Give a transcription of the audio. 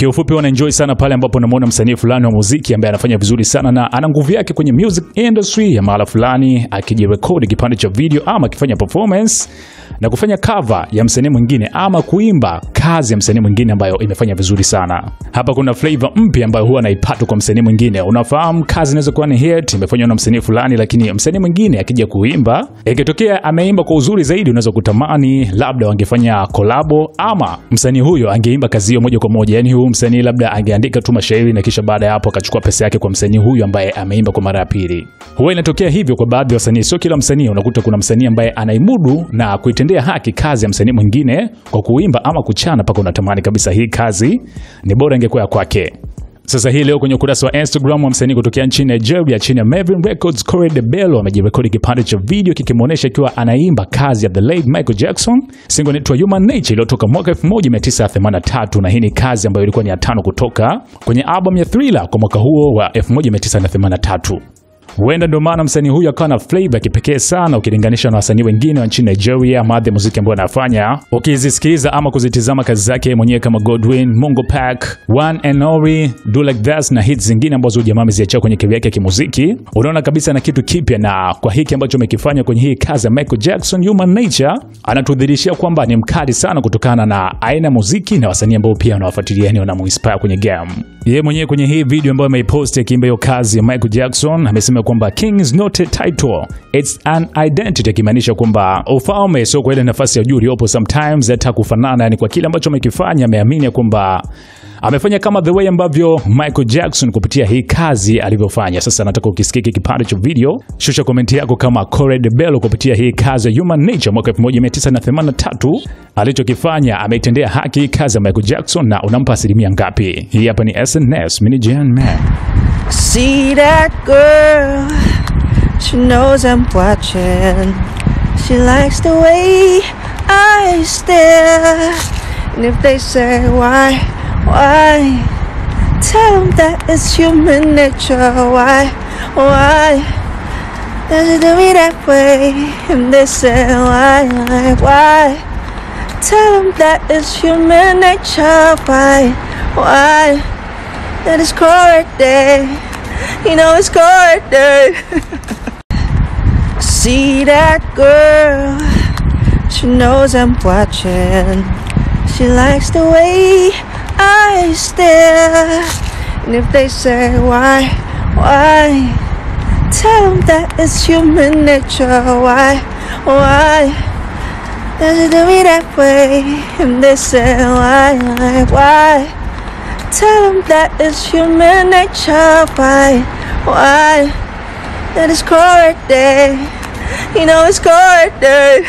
Kiufupi wanaenjoy sana pale ambapo unamuona msanii fulani wa muziki ambaye anafanya vizuri sana na ana nguvu yake kwenye music industry ya mahala fulani, akijirekodi kipande cha video ama akifanya performance na kufanya cover ya msanii mwingine ama kuimba kazi ya msanii mwingine ambayo imefanya vizuri sana. Hapa kuna flavor mpya ambayo huwa naipata kwa msanii mwingine. Unafahamu kazi inaweza kuwa ni hit imefanywa na msanii fulani, lakini msanii mwingine akija kuimba, ikitokea ameimba kwa uzuri zaidi, unaweza kutamani labda wangefanya collabo ama msanii huyo angeimba kazi hiyo moja kwa moja. Yani huyu msanii labda angeandika tu mashairi na kisha baada ya hapo akachukua pesa yake kwa msanii huyo ambaye ameimba kwa mara ya pili. Huwa inatokea hivyo kwa baadhi ya wasanii, sio kila msanii. Unakuta kuna msanii ambaye anaimudu na kuitendea haki kazi ya msanii mwingine kwa kuimba ama kuchana paka unatamani kabisa hii kazi ni bora ingekuwa kwake. Sasa hii leo kwenye ukurasa wa Instagram wa msanii kutokea nchini Nigeria chini ya Mavin Records, Korede Bello amejirekodi kipande cha video kikimuonesha ikiwa anaimba kazi ya the late Mchael Jackson, single inaitwa Human Nature iliyotoka mwaka 1983, na hii ni kazi ambayo ilikuwa ni ya 5 kutoka kwenye album ya Thriller kwa mwaka huo wa 1983. Huenda ndio maana msanii huyu akawa na flavor kipekee sana ukilinganisha na wasanii wengine wa nchini Nigeria. Baadhi ya muziki ambao anafanya ukizisikiza ama kuzitizama kazi zake mwenyewe kama Godwin, Mungo Pack, One and Only, Do Like That na hits zingine ambazo jamaa ameziacha kwenye career yake ya kimuziki, unaona kabisa na kitu kipya. Na kwa hiki ambacho amekifanya kwenye hii kazi ya Mchael Jackson Human Nature, anatudhihirishia kwamba ni mkali sana kutokana na aina ya muziki na wasanii ambao pia wanawafuatilia, ni wanamuinspire kwenye game. Yeye mwenyewe kwenye hii video ambayo ameipost akiimba hiyo kazi ya Mchael Jackson amesema kwamba king is not a title, it's an identity, akimaanisha kwamba ufalme sio kwa ile nafasi ya juu iliyopo sometimes hata kufanana. Yani kwa kile ambacho amekifanya ameamini kwamba amefanya kama the way ambavyo Mchael Jackson kupitia hii kazi alivyofanya. Sasa nataka ukisikia kipande cha video, shusha komenti yako kama Korede Bello kupitia hii kazi ya Human Nature mwaka 1983 alichokifanya ameitendea haki kazi ya Mchael Jackson, na unampa asilimia ngapi? Hii hapa ni SNS Mini Jan Man. See that girl, she knows I'm watching. She likes the way I stare. And if they say why, tell them that it's human nature. Why does it do me that way? And they say why, tell them that it's human nature. Why that is Korede, you know it's Korede. See that girl, she knows I'm watching. She likes the way I stare. And if they say why, tell them that it's human nature. Why does it do me that way? And they say why, tell them that it's human nature. Why that is Korede, you know it's Korede.